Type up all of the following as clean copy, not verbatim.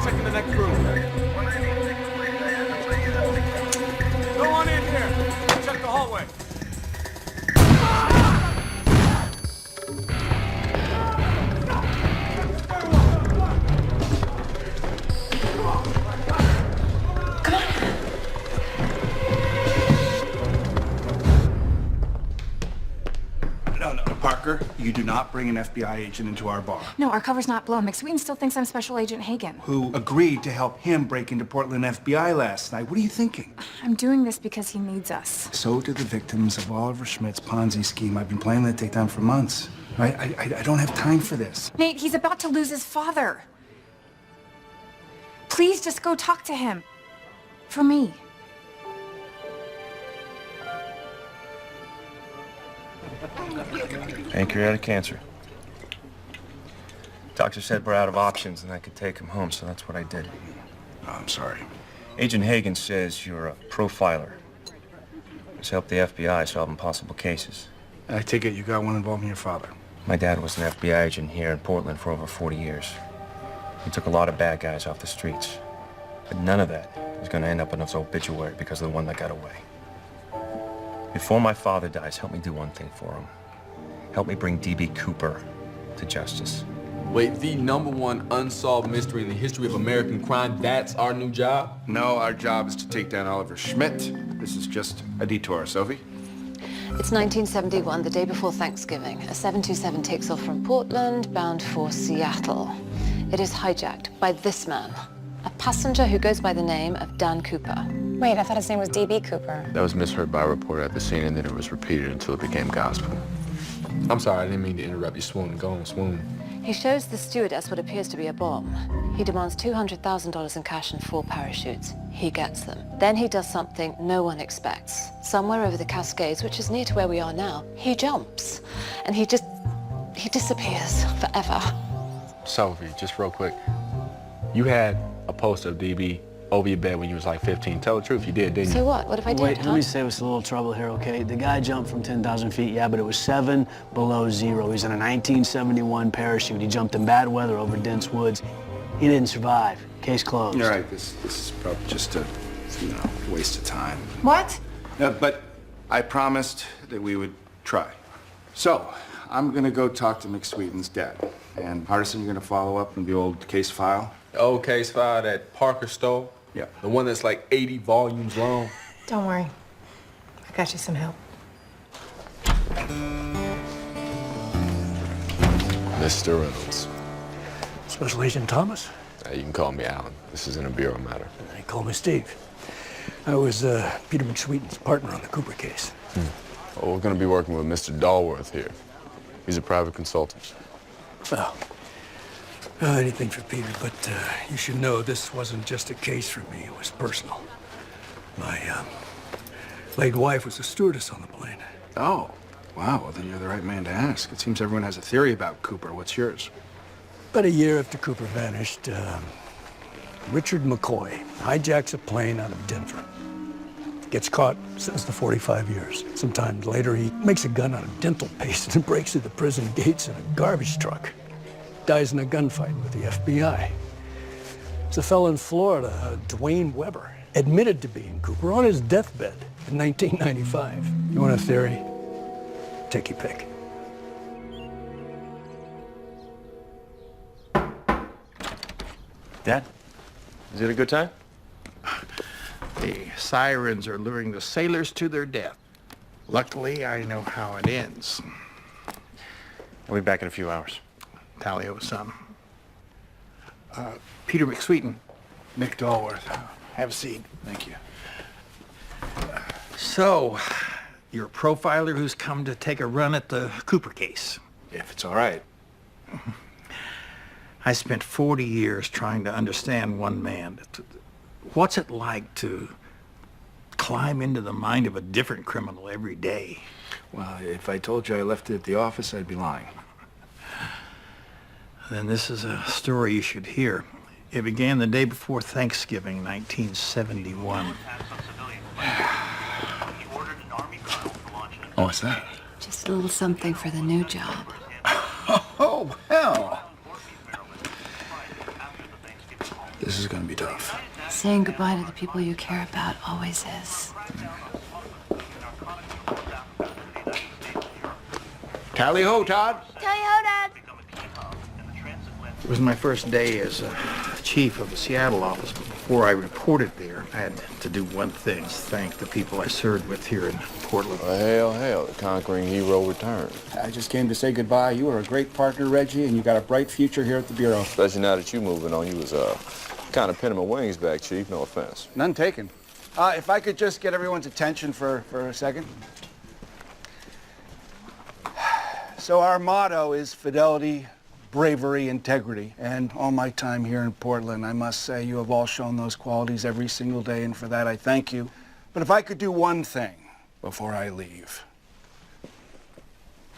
checking the next room. Go on in here. Check the hallway. Parker, you do not bring an FBI agent into our bar. No, our cover's not blown. McSween still thinks I'm Special Agent Hagen. Who agreed to help him break into Portland FBI last night. What are you thinking? I'm doing this because he needs us. So do the victims of Oliver Schmidt's Ponzi scheme. I've been planning that takedown for months. I don't have time for this. Nate, he's about to lose his father. Please just go talk to him. For me. Pancreatic cancer. Doctor said we're out of options and I could take him home, so that's what I did. Oh, I'm sorry. Agent Hagen says you're a profiler. He's helped the FBI solve impossible cases. I take it you got one involving your father. My dad was an FBI agent here in Portland for over 40 years. He took a lot of bad guys off the streets. But none of that is going to end up in his obituary because of the one that got away. Before my father dies, help me do one thing for him. Help me bring D.B. Cooper to justice. Wait, the #1 unsolved mystery in the history of American crime, that's our new job? No, our job is to take down Oliver Schmidt. This is just a detour, Sophie. It's 1971, the day before Thanksgiving. A 727 takes off from Portland, bound for Seattle. It is hijacked by this man, a passenger who goes by the name of Dan Cooper. Wait, I thought his name was D.B. Cooper. That was misheard by a reporter at the scene, and then it was repeated until it became gospel. I'm sorry, I didn't mean to interrupt you. Swoon, go on, swoon. He shows the stewardess what appears to be a bomb. He demands $200,000 in cash and 4 parachutes. He gets them. Then he does something no one expects. Somewhere over the Cascades, which is near to where we are now, he jumps. And he disappears forever. Sophie, just real quick. You had a poster of DB over your bed when you was like 15. Tell the truth, you did, didn't you? So what? What if I did? Wait, let me save us a little trouble here, okay? The guy jumped from 10,000 feet, yeah, but it was 7 below zero. He was in a 1971 parachute. He jumped in bad weather over dense woods. He didn't survive. Case closed. You're right. This is probably just a, waste of time. What? But I promised that we would try. So, I'm gonna go talk to McSweeten's dad. And Hardison, you're gonna follow up on the old case file? The old case file that Parker stole? Yeah. The one that's like 80 volumes long? Don't worry. I got you some help. Mr. Reynolds. Special Agent Thomas? You can call me Alan. This isn't a bureau matter. They call me Steve. I was Peter McSweeten's partner on the Cooper case. Well, we're going to be working with Mr. Dalworth here. He's a private consultant. Well, anything for Peter, but you should know this wasn't just a case for me. It was personal. My late wife was a stewardess on the plane. Oh, wow. Well, then you're the right man to ask. It seems everyone has a theory about Cooper. What's yours? About a year after Cooper vanished, Richard McCoy hijacks a plane out of Denver. Gets caught, sentenced to 45 years. Sometime later, he makes a gun out of dental paste and breaks through the prison gates in a garbage truck. Dies in a gunfight with the FBI. There's a fellow in Florida, Dwayne Weber, admitted to being Cooper on his deathbed in 1995. You want a theory? Take your pick. Dad, is it a good time? The sirens are luring the sailors to their death. Luckily, I know how it ends. I'll be back in a few hours. Tally-ho, son. Peter McSweeten. Mick Dalworth. Have a seat. Thank you. So, you're a profiler who's come to take a run at the Cooper case. If it's all right. I spent 40 years trying to understand one man. What's it like to climb into the mind of a different criminal every day? Well, if I told you I left it at the office, I'd be lying. Then this is a story you should hear. It began the day before Thanksgiving, 1971. Oh, what's that? Just a little something for the new job. Oh, hell. This is gonna be tough. Saying goodbye to the people you care about always is. Tally-ho, Todd. Tally-ho, Dad. It was my first day as chief of the Seattle office, but before I reported there, I had to do one thing, thank the people I served with here in Portland. Well, hell, the conquering hero returned. I just came to say goodbye. You were a great partner, Reggie, and you got a bright future here at the Bureau. Especially now that you moving on, you was kind of pinning my wings back, Chief. No offense. None taken. If I could just get everyone's attention for a second. So our motto is fidelity, bravery, integrity. And all my time here in Portland, I must say you have all shown those qualities every single day, and for that I thank you. But if I could do one thing before I leave,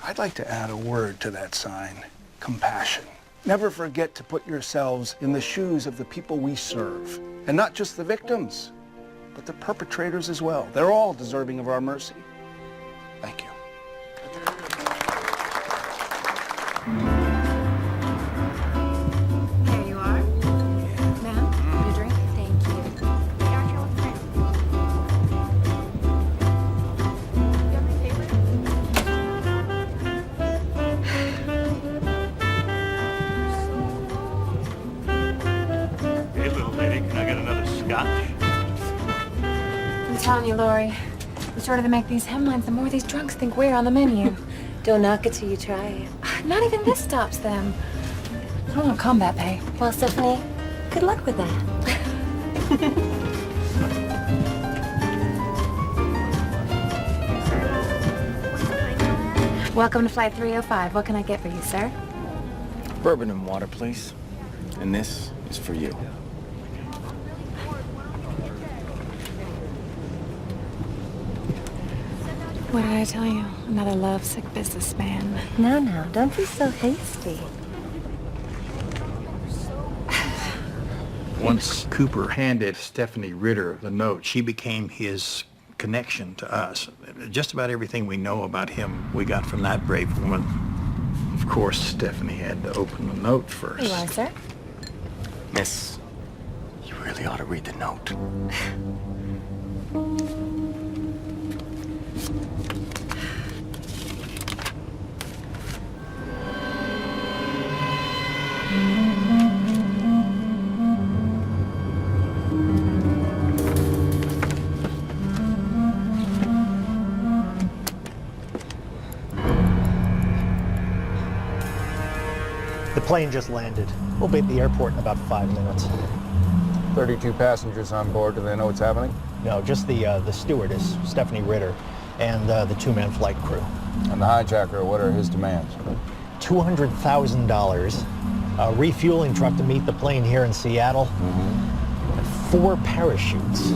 I'd like to add a word to that sign: compassion. Never forget to put yourselves in the shoes of the people we serve, and not just the victims, but the perpetrators as well. They're all deserving of our mercy. Thank you. Here you are. Ma'am, your drink. Thank you. Hey, aren't you with friends? You have any favorite? Hey, little lady, can I get another scotch? I'm telling you, Lori, the shorter they make these hemlines, the more these drunks think we're on the menu. Don't knock it till you try it. Not even this stops them. I don't want combat pay. Well, Stephanie, good luck with that. Welcome to Flight 305. What can I get for you, sir? Bourbon and water, please. And this is for you. What did I tell you? Another lovesick businessman. No, don't be so hasty. Once Cooper handed Stephanie Ritter the note, she became his connection to us. Just about everything we know about him, we got from that brave woman. Of course, Stephanie had to open the note first. Here you are, sir. Miss, you really ought to read the note. The plane just landed. We'll be at the airport in about 5 minutes. 32 passengers on board. Do they know what's happening? No, just the stewardess, Stephanie Ritter, and the two-man flight crew. And the hijacker, what are his demands? $200,000, a refueling truck to meet the plane here in Seattle, and 4 parachutes.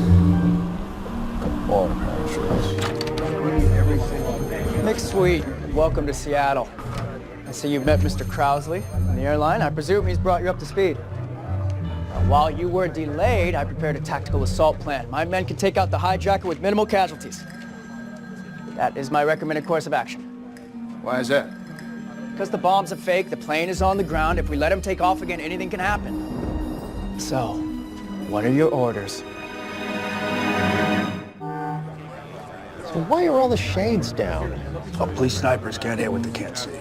4 parachutes. Mixed sweet. Welcome to Seattle. I see you've met Mr. Crowsley in the airline. I presume he's brought you up to speed. While you were delayed, I prepared a tactical assault plan. My men can take out the hijacker with minimal casualties. That is my recommended course of action. Why is that? Because the bomb's a fake, the plane is on the ground. If we let him take off again, anything can happen. So, what are your orders? So why are all the shades down? Oh, police snipers can't hit what they can't see.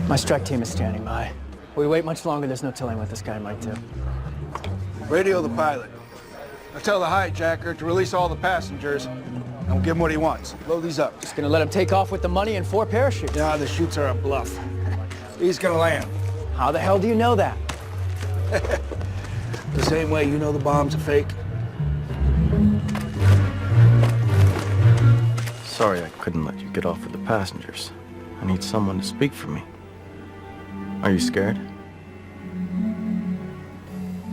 My strike team is standing by. If we wait much longer, there's no telling what this guy might do. Radio the pilot. Now tell the hijacker to release all the passengers, and we'll give him what he wants. Load these up. Just gonna let him take off with the money and 4 parachutes. Yeah, the chutes are a bluff. He's gonna land. How the hell do you know that? The same way you know the bomb's a fake. Sorry I couldn't let you get off with the passengers. I need someone to speak for me. Are you scared?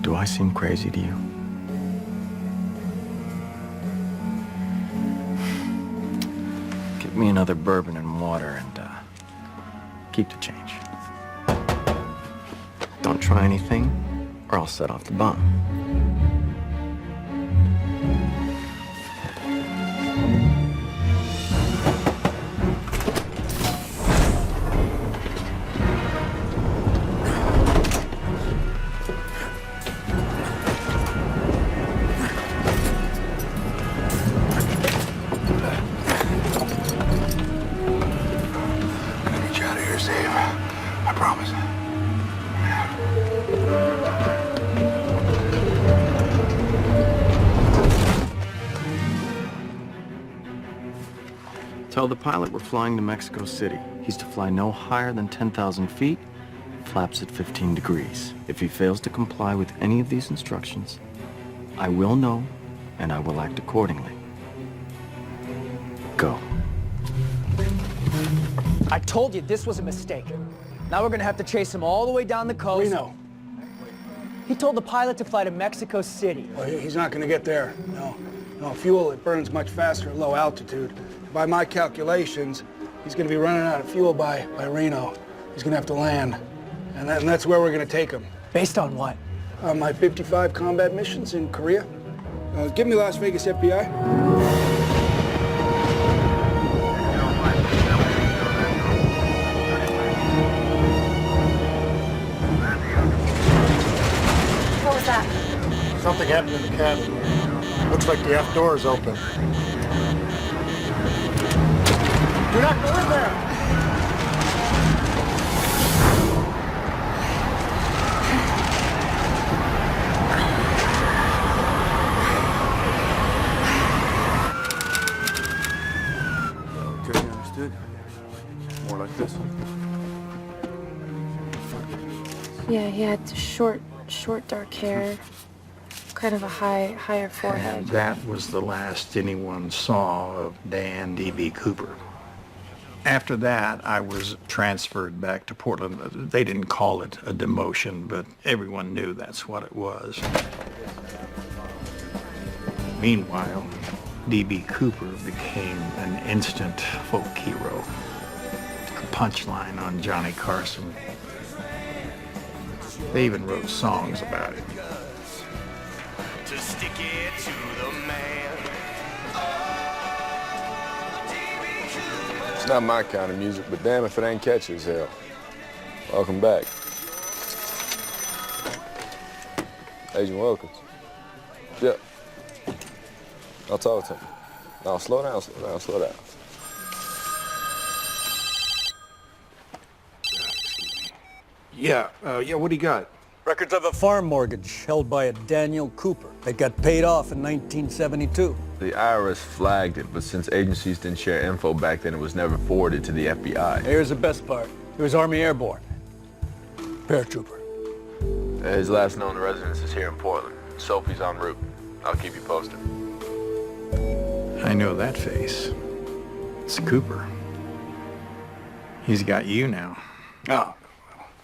Do I seem crazy to you? Get me another bourbon and water and keep the change. Don't try anything or I'll set off the bomb. Tell the pilot we're flying to Mexico City. He's to fly no higher than 10,000 feet, flaps at 15 degrees. If he fails to comply with any of these instructions, I will know, and I will act accordingly. Go. I told you this was a mistake. Now we're gonna have to chase him all the way down the coast. Reno. He told the pilot to fly to Mexico City. Well, he's not going to get there. No, fuel, it burns much faster at low altitude. By my calculations, he's going to be running out of fuel by Reno. He's going to have to land. And that's where we're going to take him. Based on what? My 55 combat missions in Korea. Give me Las Vegas, FBI. Something happened in the cabin. Looks like the aft door is open. Do not go in there! Okay, understood. More like this. Yeah, he had short dark hair. Kind of a higher forehead. And that was the last anyone saw of Dan D.B. Cooper. After that, I was transferred back to Portland. They didn't call it a demotion, but everyone knew that's what it was. Meanwhile, D.B. Cooper became an instant folk hero. A punchline on Johnny Carson. They even wrote songs about it. To stick it to the man. It's not my kind of music, but damn if it ain't catchy as hell. Welcome back. Agent Wilkins. Yep. I'll talk to him. Now slow down. Yeah, what do you got? Records of a farm mortgage held by a Daniel Cooper. It got paid off in 1972. The IRS flagged it, but since agencies didn't share info back then, it was never forwarded to the FBI. Here's the best part. He was Army Airborne. Paratrooper. His last known residence is here in Portland. Sophie's en route. I'll keep you posted. I know that face. It's Cooper. He's got you now. Oh,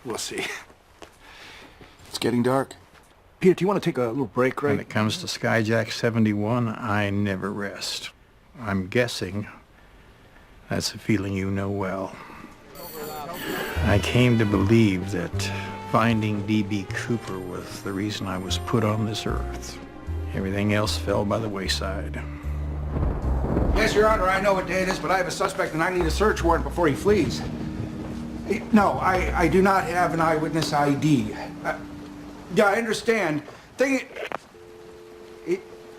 we'll see. It's getting dark. Peter, do you want to take a little break, right? When it comes to Skyjack 71, I never rest. I'm guessing that's a feeling you know well. I came to believe that finding D.B. Cooper was the reason I was put on this earth. Everything else fell by the wayside. Yes, Your Honor, I know what day it is, but I have a suspect and I need a search warrant before he flees. No, I do not have an eyewitness ID. Yeah, I understand.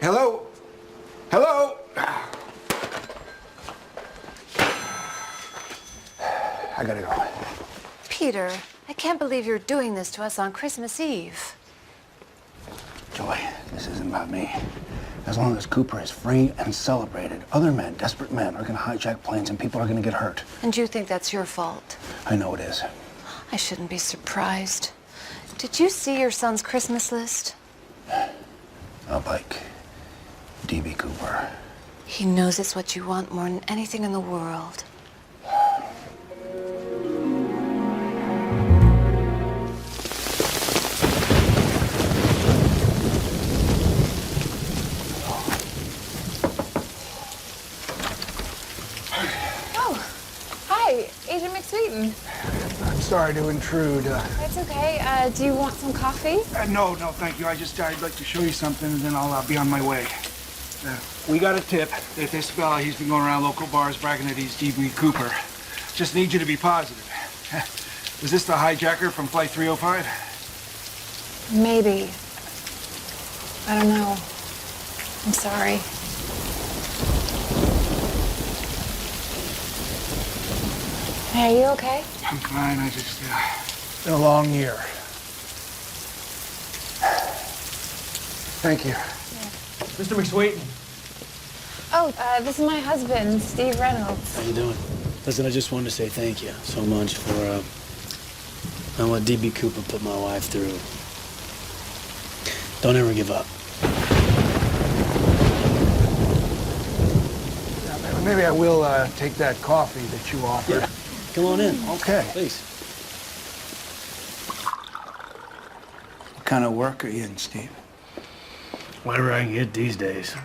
Hello? Hello? I gotta go. Peter, I can't believe you're doing this to us on Christmas Eve. Joy, this isn't about me. As long as Cooper is free and celebrated, other men, desperate men, are gonna hijack planes and people are gonna get hurt. And you think that's your fault? I know it is. I shouldn't be surprised. Did you see your son's Christmas list? I'll like D.B. Cooper. He knows it's what you want more than anything in the world. Agent McSweeten. I'm sorry to intrude. That's okay. Do you want some coffee? No, thank you. I'd like to show you something, and then I'll be on my way. We got a tip that this fella, he's been going around local bars bragging that he's D.B. Cooper. Just need you to be positive. Was this the hijacker from Flight 305? Maybe. I don't know. I'm sorry. Hey, are you okay? I'm fine. I just, been a long year. Thank you. Mr. McSweeten. Oh, this is my husband, Steve Reynolds. How you doing? Listen, I just wanted to say thank you so much for what DB Cooper put my wife through. Don't ever give up. Yeah, maybe I will take that coffee that you offered. Yeah. Come on in. Okay. Please. What kind of work are you in, Steve? Whatever I can get these days.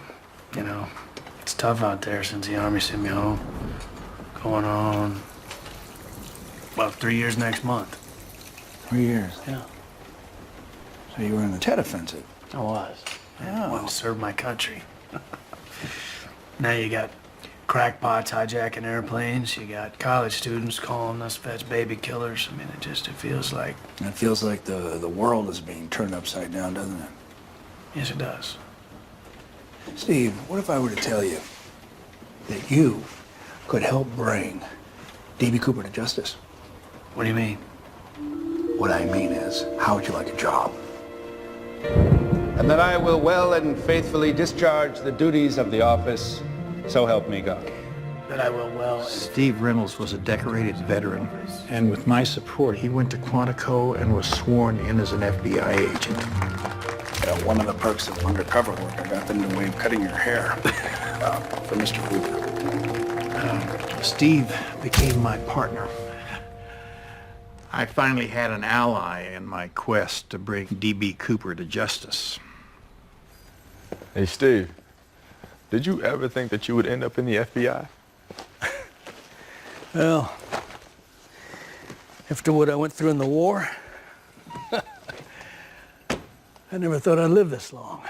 You know, it's tough out there since the Army sent me home. Going on about 3 years next month. 3 years? Yeah. So you were in the Tet Offensive? I was. I wanted to serve my country. Now you got crackpots hijacking airplanes. You got college students calling us vets baby killers. I mean, it feels like... It feels like the world is being turned upside down, doesn't it? Yes, it does. Steve, what if I were to tell you that you could help bring D.B. Cooper to justice? What do you mean? What I mean is, how would you like a job? And that I will well and faithfully discharge the duties of the office, so help me God. That I will well... Steve Reynolds was a decorated veteran, and with my support, he went to Quantico and was sworn in as an FBI agent. One of the perks of undercover work, I got them in the way of cutting your hair for Mr. Cooper. Steve became my partner. I finally had an ally in my quest to bring D.B. Cooper to justice. Hey, Steve, did you ever think that you would end up in the FBI? Well, after what I went through in the war, I never thought I'd live this long.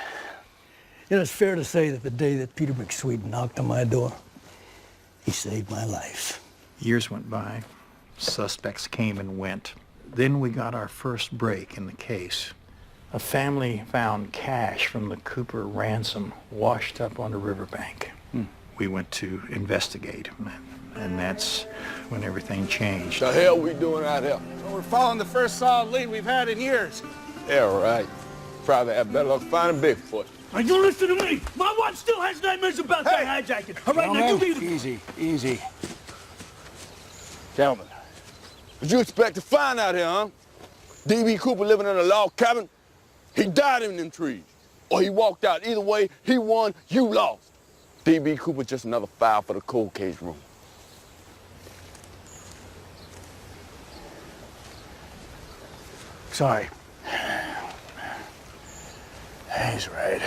You know, it's fair to say that the day that Peter McSweet knocked on my door, he saved my life. Years went by. Suspects came and went. Then we got our first break in the case. A family found cash from the Cooper ransom washed up on the riverbank. We went to investigate, and that's when everything changed. The hell we doing out here? Well, we're following the first solid lead we've had in years. Yeah, right. Probably have better luck finding Bigfoot. Now, you listen to me. My wife still has nightmares about that hijacking. All right, now, give me the... Easy, easy. Gentlemen. What you expect to find out here, huh? D.B. Cooper living in a log cabin? He died in them trees. Or he walked out. Either way, he won, you lost. D.B. Cooper just another file for the cold case room. Sorry. He's right.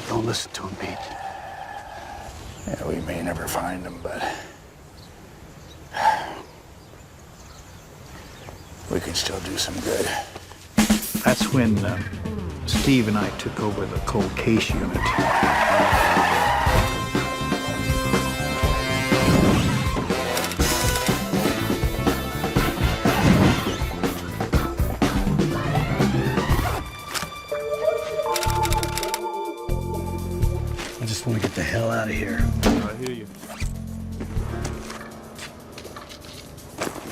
Don't listen to him, Pete. Yeah, we may never find him, but we can still do some good. That's when Steve and I took over the cold case unit. I just want to get the hell out of here. I hear you.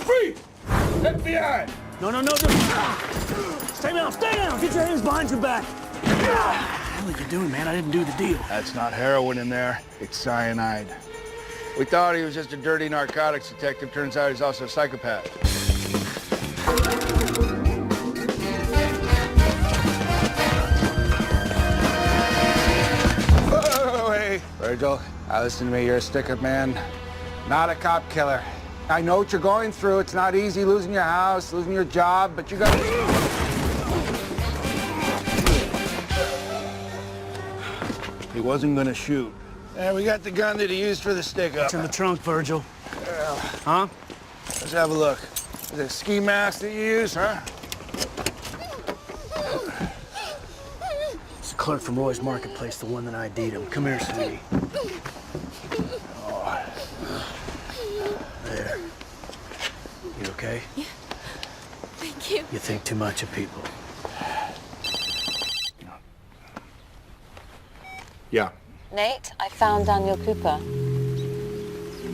Free! FBI! No. Stay down, Get your hands behind your back. What the hell are you doing, man? I didn't do the deal. That's not heroin in there. It's cyanide. We thought he was just a dirty narcotics detective. Turns out he's also a psychopath. Oh, hey, Virgil. Listen to me. You're a stick-up man, not a cop killer. I know what you're going through. It's not easy losing your house, losing your job, but you got... He wasn't gonna shoot. Yeah, we got the gun that he used for the stick-up. It's in the trunk, Virgil. Huh? Let's have a look. Is it a ski mask that you use, huh? It's the clerk from Roy's Marketplace, the one that ID'd him. Come here, sweetie. There. You okay? Yeah. Thank you. You think too much of people. Yeah. Nate, I found Daniel Cooper.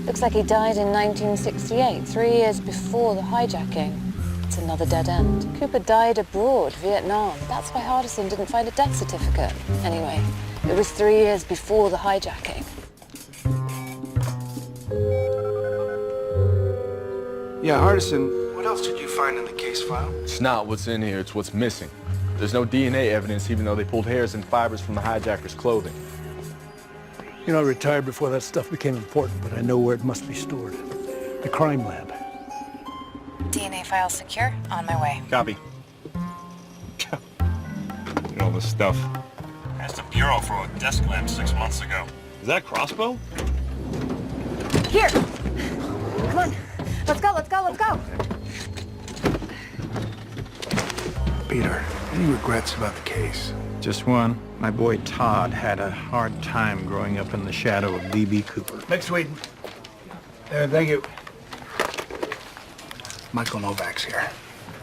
Looks like he died in 1968, 3 years before the hijacking. It's another dead end. Cooper died abroad, Vietnam. That's why Hardison didn't find a death certificate. Anyway, It was 3 years before the hijacking. Yeah, Hutton, what else did you find in the case file? It's not what's in here, it's what's missing. There's no DNA evidence, even though they pulled hairs and fibers from the hijacker's clothing. You know, I retired before that stuff became important, but I know where it must be stored. The crime lab. DNA file secure. On my way. Copy. All this stuff. Asked the Bureau for a desk lamp 6 months ago. Is that a crossbow? Here. Come on. Let's go, let's go, let's go. Peter, any regrets about the case? Just one. My boy Todd had a hard time growing up in the shadow of D.B. Cooper. Next week. Thank you. Michael Novak's here.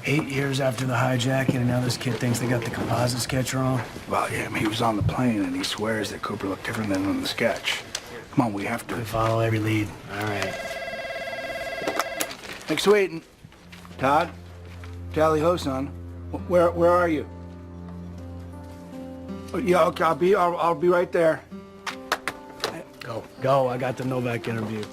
8 years after the hijacking, and now this kid thinks they got the composite sketch wrong. Well, yeah, I mean, he was on the plane, and he swears that Cooper looked different than on the sketch. Come on, we have to. We follow every lead. All right. Thanks for waiting. Todd? Tally ho, son. Where are you? Oh, yeah, okay, I'll be right there. Go. I got the Novak interview.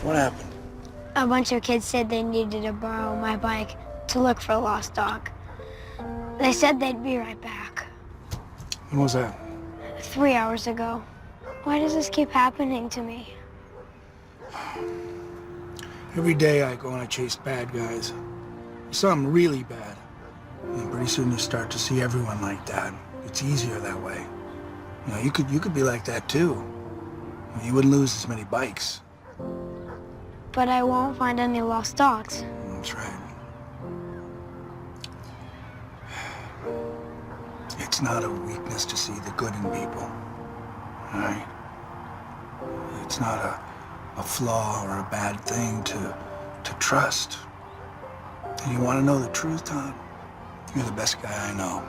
What happened? A bunch of kids said they needed to borrow my bike to look for a lost dog. They said they'd be right back. When was that? 3 hours ago. Why does this keep happening to me? Every day I go and I chase bad guys. Some really bad. And pretty soon you start to see everyone like that. It's easier that way. You know, you could be like that too. You wouldn't lose as many bikes. But I won't find any lost dogs. That's right. It's not a weakness to see the good in people, all right? It's not a flaw or a bad thing to trust. And you want to know the truth, Todd? You're the best guy I know.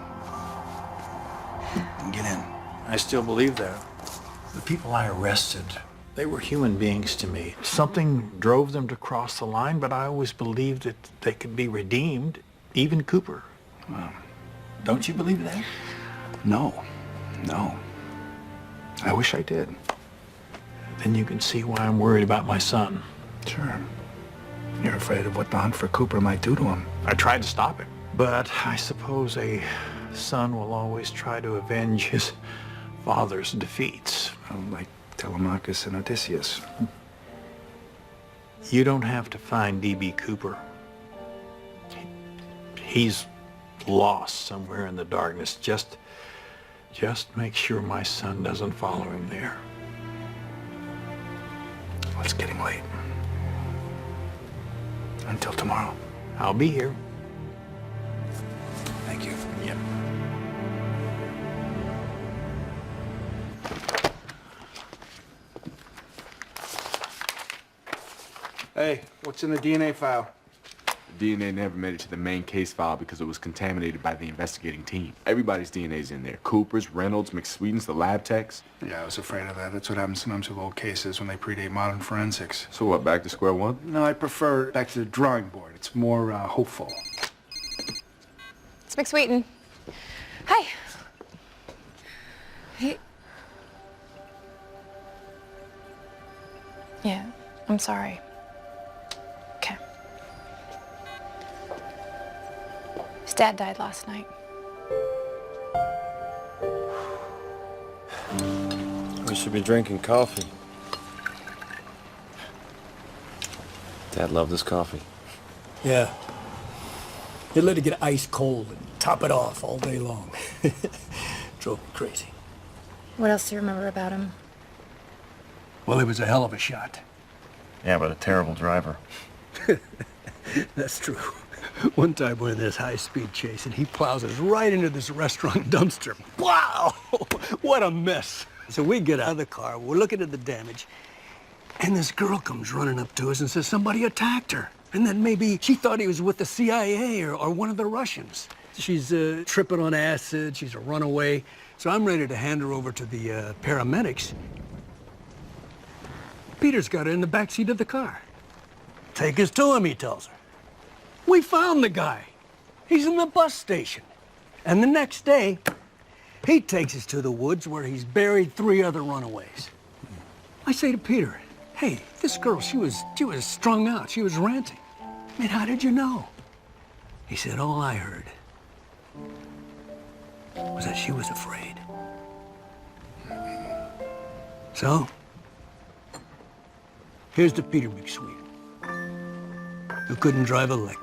And get in. I still believe that. The people I arrested, they were human beings to me. Something drove them to cross the line, but I always believed that they could be redeemed, even Cooper. Well, don't you believe that? No. I wish I did. Then you can see why I'm worried about my son. Sure. You're afraid of what the hunt for Cooper might do to him. I tried to stop him, but I suppose a son will always try to avenge his father's defeats. Like Telemachus and Odysseus. You don't have to find D.B. Cooper. He's lost somewhere in the darkness. Just make sure my son doesn't follow him there. Well, it's getting late. Until tomorrow. I'll be here. Thank you. Yep. Hey, what's in the DNA file? The DNA never made it to the main case file because it was contaminated by the investigating team. Everybody's DNA's in there. Cooper's, Reynolds, McSweden's, the lab techs. Yeah, I was afraid of that. That's what happens sometimes with old cases when they predate modern forensics. So what, back to square one? No, I prefer back to the drawing board. It's more hopeful. It's McSweden. Hi. Hey. Yeah, I'm sorry. Okay. His dad died last night. We should be drinking coffee. Dad loved his coffee. Yeah. He'd let it get ice cold and top it off all day long. Drove me crazy. What else do you remember about him? Well, he was a hell of a shot. Yeah, but a terrible driver. That's true. One time we're in this high-speed chase, and he plows us right into this restaurant dumpster. Wow! What a mess. So we get out of the car, we're looking at the damage, and this girl comes running up to us and says somebody attacked her. And then maybe she thought he was with the CIA or one of the Russians. She's tripping on acid, she's a runaway. So I'm ready to hand her over to the paramedics. Peter's got her in the backseat of the car. Take us to him, he tells her. We found the guy. He's in the bus station. And the next day, he takes us to the woods where he's buried 3 other runaways. I say to Peter, hey, this girl, she was strung out. She was ranting. Man, how did you know? He said, all I heard was that she was afraid. So, here's to Peter McSweet, who couldn't drive a lick.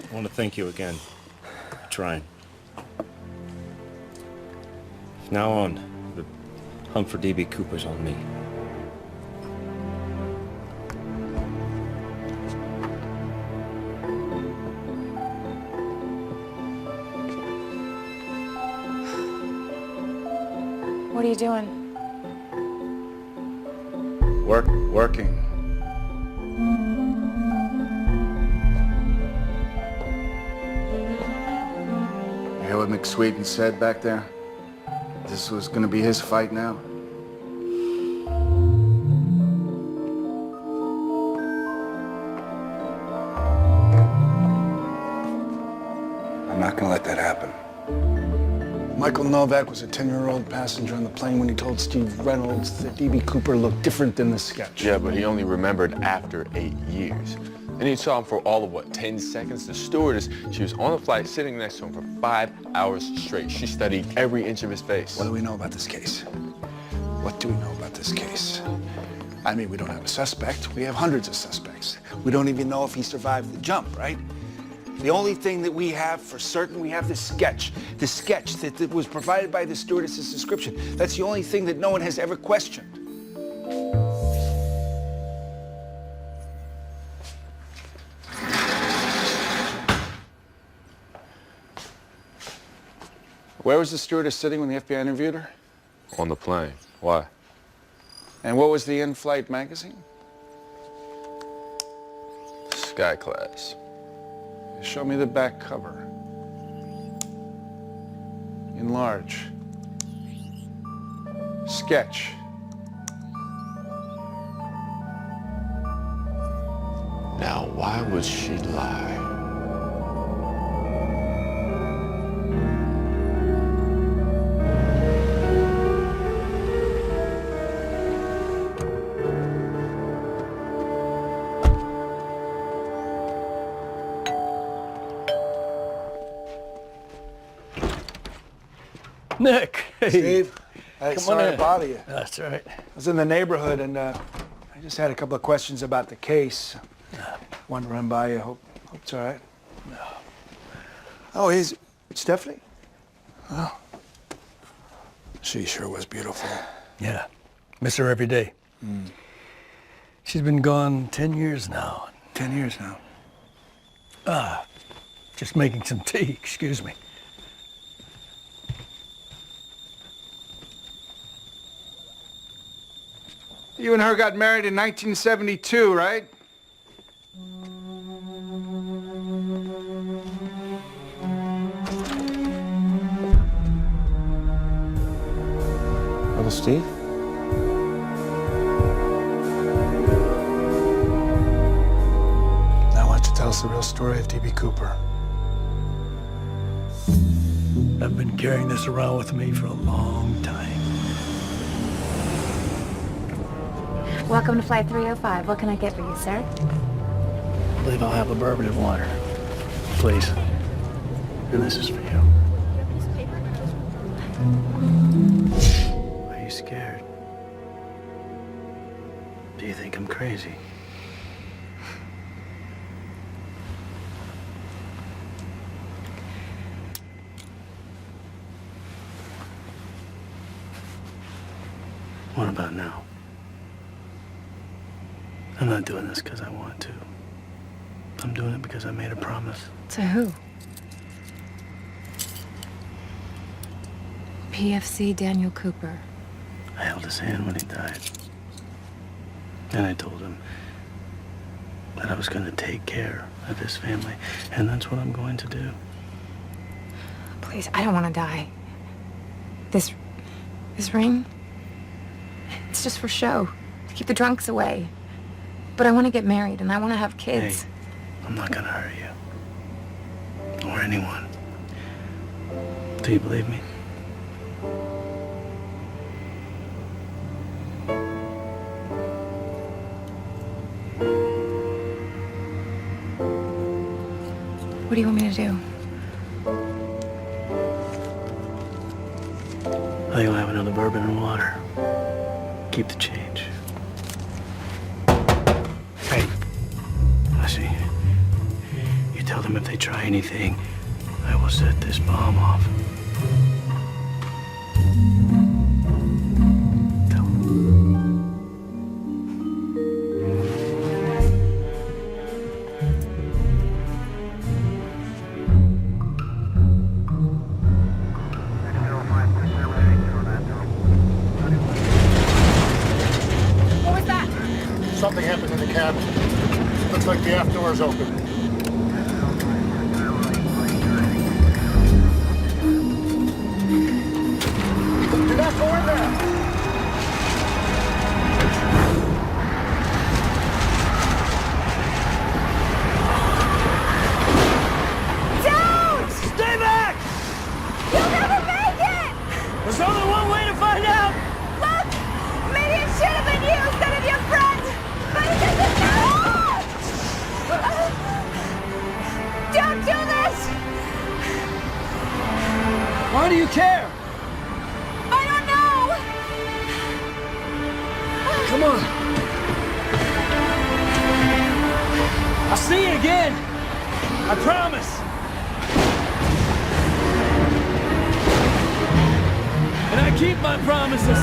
I want to thank you again for trying. From now on, the hunt for D.B. Cooper's on me. What are you doing? Working. You hear what McSweeten said back there? This was gonna be his fight now. I'm not gonna let that happen. Michael Novak was a 10-year-old passenger on the plane when he told Steve Reynolds that D.B. Cooper looked different than the sketch. Yeah, but he only remembered after 8 years. And he saw him for all of, what, 10 seconds? The stewardess, she was on the flight sitting next to him for 5 hours straight. She studied every inch of his face. What do we know about this case? What do we know about this case? I mean, we don't have a suspect. We have hundreds of suspects. We don't even know if he survived the jump, right? The only thing that we have for certain, we have the sketch that was provided by the stewardess's description. That's the only thing that no one has ever questioned. Where was the stewardess sitting when the FBI interviewed her? On the plane. Why? And what was the in-flight magazine? Sky Class. Show me the back cover. Enlarge. Sketch. Now, why would she lie? Nick, hey. Steve, hey, Come sorry on to in. bother you. That's all right. I was in the neighborhood and I just had a couple of questions about the case. Wanted to run by you. Hope it's all right. No. Oh, it's Stephanie? Oh. She sure was beautiful. Yeah, miss her every day. She's been gone 10 years now. 10 years now? Just making some tea, excuse me. You and her got married in 1972, right? Uncle Steve? Now why don't you tell us the real story of D.B. Cooper? I've been carrying this around with me for a long time. Welcome to Flight 305. What can I get for you, sir? I believe I'll have a bourbon and water. Please. And this is for you. Are you scared? Do you think I'm crazy? What about now? I'm not doing this because I want to. I'm doing it because I made a promise. To who? PFC Daniel Cooper. I held his hand when he died. And I told him that I was going to take care of his family. And that's what I'm going to do. Please, I don't want to die. This ring, it's just for show, to keep the drunks away. But I want to get married and I want to have kids. Hey, I'm not gonna hurt you. Or anyone. Do you believe me? What do you want me to do? I think I'll have another bourbon and water. Keep the change. Hey, I see. You tell them if they try anything, I will set this bomb off. Tell them. What was that? Something happened in the cabin. Looks like the aft door's open. Do not go in there! Don't! Stay back! You'll never make it! There's only one way to find out! Look! Maybe it should have been you instead of your friend! But it doesn't matter! Don't do this! Why do you care? I don't know! Come on. I'll see you again. I promise. And I keep my promises.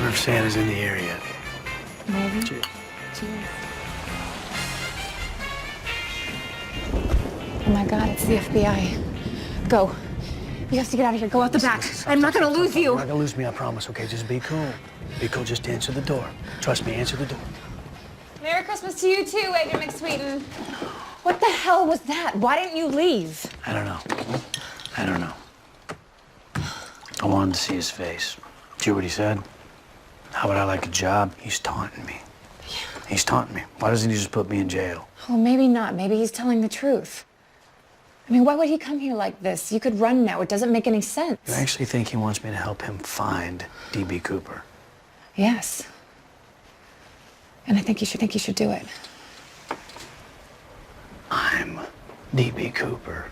If Santa's in the area. Maybe. Cheers. Cheers. Oh my God, it's the FBI. Go. You have to get out of here. Go out the back. I'm not gonna lose you. You're not gonna lose me, I promise, okay? Just be cool. Be cool, just answer the door. Trust me, answer the door. Merry Christmas to you too, Agent McSweeten. What the hell was that? Why didn't you leave? I don't know. I don't know. I wanted to see his face. Did you hear what he said? How would I like a job? He's taunting me. He's taunting me. Why doesn't he just put me in jail? Well, maybe not. Maybe he's telling the truth. I mean, why would he come here like this? You could run now. It doesn't make any sense. You actually think he wants me to help him find D.B. Cooper? Yes. And I think you should do it. I'm D.B. Cooper.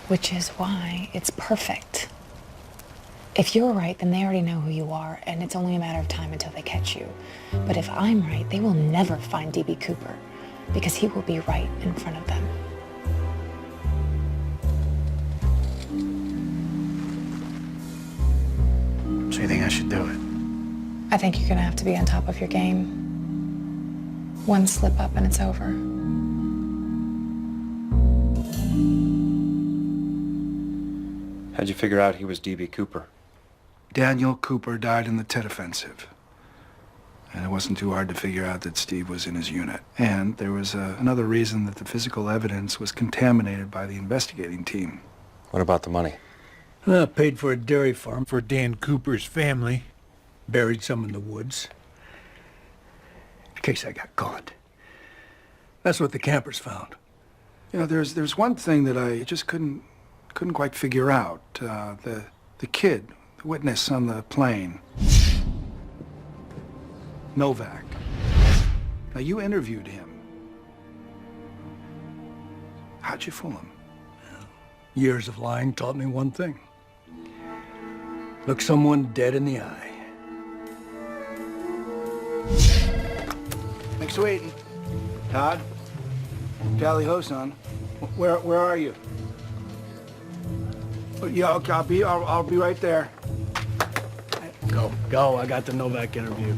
Which is why it's perfect. If you're right, then they already know who you are, and it's only a matter of time until they catch you. But if I'm right, they will never find D.B. Cooper, because he will be right in front of them. So you think I should do it? I think you're gonna have to be on top of your game. One slip up and it's over. How'd you figure out he was D.B. Cooper? Daniel Cooper died in the Tet Offensive. And it wasn't too hard to figure out that Steve was in his unit. And there was another reason that the physical evidence was contaminated by the investigating team. What about the money? Paid for a dairy farm for Dan Cooper's family. Buried some in the woods. In case I got caught. That's what the campers found. You know, there's one thing that I just couldn't quite figure out. The kid, the witness on the plane, Novak. Now, you interviewed him. How'd you fool him? Years of lying taught me one thing. Look someone dead in the eye. Thanks for waiting. Todd? Tally ho, son. Where are you? Yeah, okay, I'll be right there. Go. I got the Novak interview.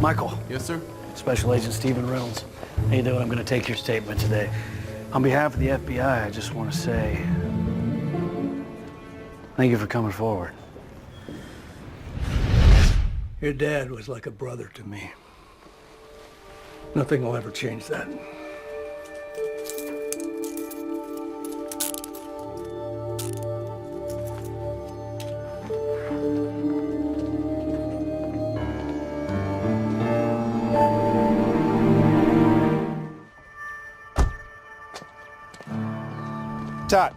Michael. Yes, sir? Special Agent Stephen Reynolds. How you doing? I'm going to take your statement today. On behalf of the FBI, I just want to say thank you for coming forward. Your dad was like a brother to me. Nothing will ever change that. Todd,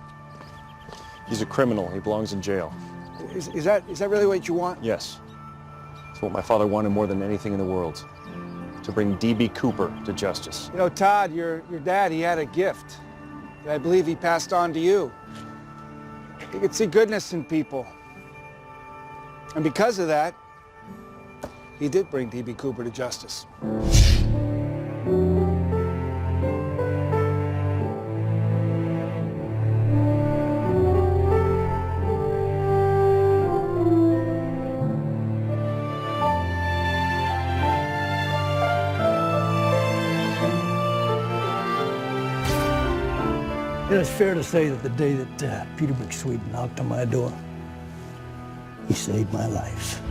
He's a criminal. He belongs in jail. is that really what you want? Yes. It's what my father wanted more than anything in the world. To bring D.B. Cooper to justice. You know, Todd, your dad, he had a gift that I believe he passed on to you. He could see goodness in people. And because of that, he did bring D.B. Cooper to justice. It's fair to say that the day that Peter McSweet knocked on my door, he saved my life.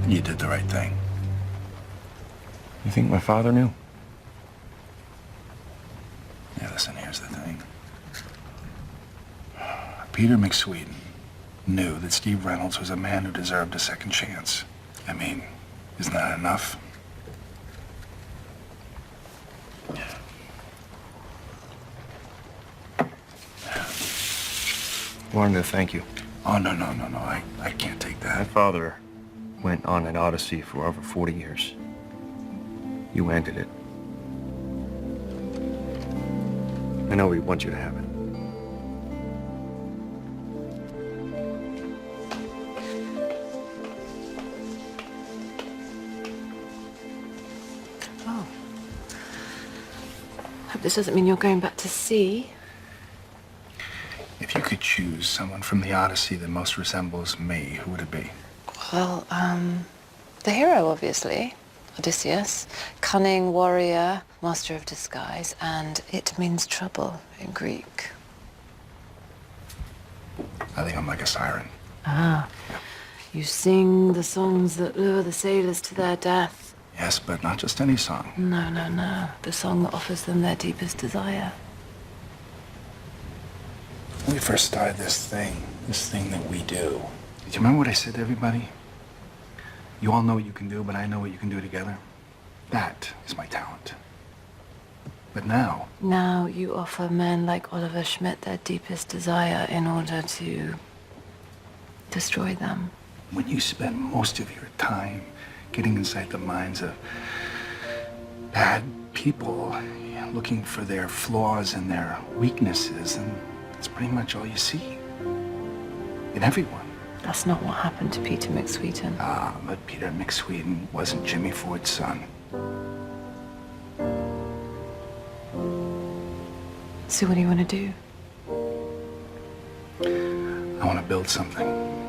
You did the right thing. You think my father knew? Yeah, listen, here's the thing. Peter McSweet knew that Steve Reynolds was a man who deserved a second chance. I mean, isn't that enough? Wanted to thank you. Oh, no. I can't take that. My father went on an odyssey for over 40 years. You ended it. I know we want you to have it. Oh. Hope this doesn't mean you're going back to sea. If you could choose someone from the Odyssey that most resembles me, who would it be? Well, the hero, obviously. Odysseus. Cunning warrior, master of disguise, and it means trouble in Greek. I think I'm like a siren. Ah. You sing the songs that lure the sailors to their death. Yes, but not just any song. No. The song that offers them their deepest desire. When we first started this thing that we do, do you remember what I said to everybody? You all know what you can do, but I know what you can do together. That is my talent. But now... Now you offer men like Oliver Schmidt their deepest desire in order to destroy them. When you spend most of your time getting inside the minds of bad people looking for their flaws and their weaknesses, and that's pretty much all you see in everyone. That's not what happened to Peter McSweeten. Ah, but Peter McSweeten wasn't Jimmy Ford's son. So what do you want to do? I want to build something.